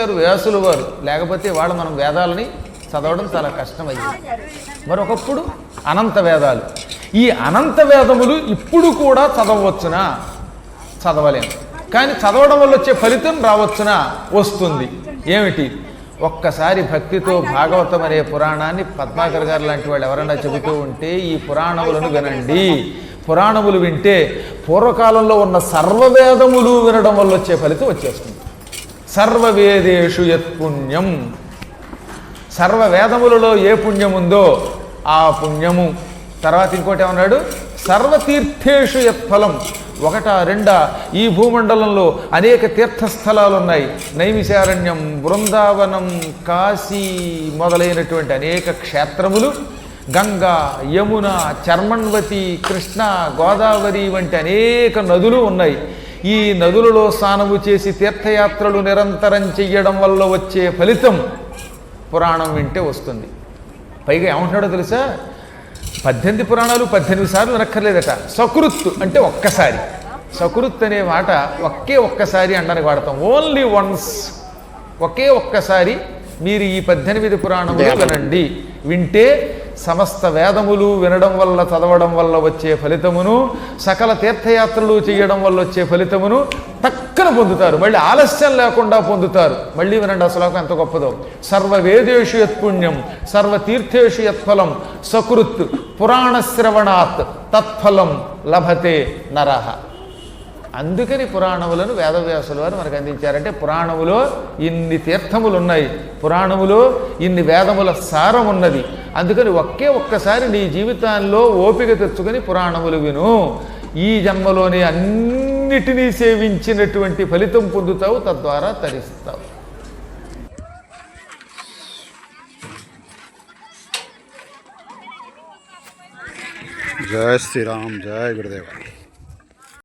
అందించారు వ్యాసులు వారు. లేకపోతే వాళ్ళు మనం వేదాలని చదవడం చాలా కష్టమయ్యింది. మరొకప్పుడు అనంత వేదాలు. ఈ అనంత వేదములు ఇప్పుడు కూడా చదవచ్చునా? చదవలేము. కానీ చదవడం వల్ల వచ్చే ఫలితం రావచ్చునా? వస్తుంది. ఏమిటి? ఒక్కసారి భక్తితో భాగవతం అనే పురాణాన్ని పద్మాకర్ గారు లాంటి వాళ్ళు ఎవరైనా చెబుతూ ఉంటే ఈ పురాణములను వినండి. పురాణములు వింటే పూర్వకాలంలో ఉన్న సర్వవేదములు వినడం వల్ల వచ్చే ఫలితం వచ్చేస్తుంది. సర్వవేదేషు యత్పుణ్యం. సర్వవేదములలో ఏ పుణ్యం ఉందో ఆ పుణ్యము. తర్వాత ఇంకోటి ఏమన్నాడు? సర్వతీర్థేషు యత్ఫలం. ఒకట రెండా ఈ భూమండలంలో అనేక తీర్థస్థలాలు ఉన్నాయి. నైమిషారణ్యం, బృందావనం, కాశీ మొదలైనటువంటి అనేక క్షేత్రములు, గంగా, యమున, చర్మణ్వతి, కృష్ణ, గోదావరి వంటి అనేక నదులు ఉన్నాయి. ఈ నదులలో స్నానము చేసి తీర్థయాత్రలు నిరంతరం చెయ్యడం వల్ల వచ్చే ఫలితం పురాణం వింటే వస్తుంది. పైగా ఏమంటున్నాడో తెలుసా? 18 పురాణాలు 18 సార్లు వినక్కర్లేదట. సకృత్తు అంటే ఒక్కసారి. సకృత్ అనే మాట ఒక్కసారి అనడానికి వాడతాం. Only once. ఒక్కసారి మీరు ఈ 18 పురాణములు వినండి. వింటే సమస్త వేదములు వినడం వల్ల, చదవడం వల్ల వచ్చే ఫలితమును, సకల తీర్థయాత్రలు చేయడం వల్ల వచ్చే ఫలితమును టక్కన పొందుతారు. మళ్ళీ ఆలస్యం లేకుండా పొందుతారు. మళ్ళీ వినండి ఆ శ్లోకం ఎంత గొప్పదో. సర్వవేదేషు యత్పుణ్యం సర్వతీర్థేషు యత్ఫలం సకృత్ పురాణశ్రవణాత్ తత్ఫలం లభతే నరః. అందుకని పురాణములను వేదవ్యాసుల వారు మనకు అందించారంటే పురాణములో ఇన్ని తీర్థములు ఉన్నాయి, పురాణములో ఇన్ని వేదముల సారం ఉన్నది. అందుకని ఒక్కసారి నీ జీవితాల్లో ఓపిక తెచ్చుకొని పురాణములు విను. ఈ జన్మలోనే అన్నిటినీ సేవించినటువంటి ఫలితం పొందుతావు, తద్వారా తరిస్తావు. జై శ్రీరామ్. జై గురుదేవ.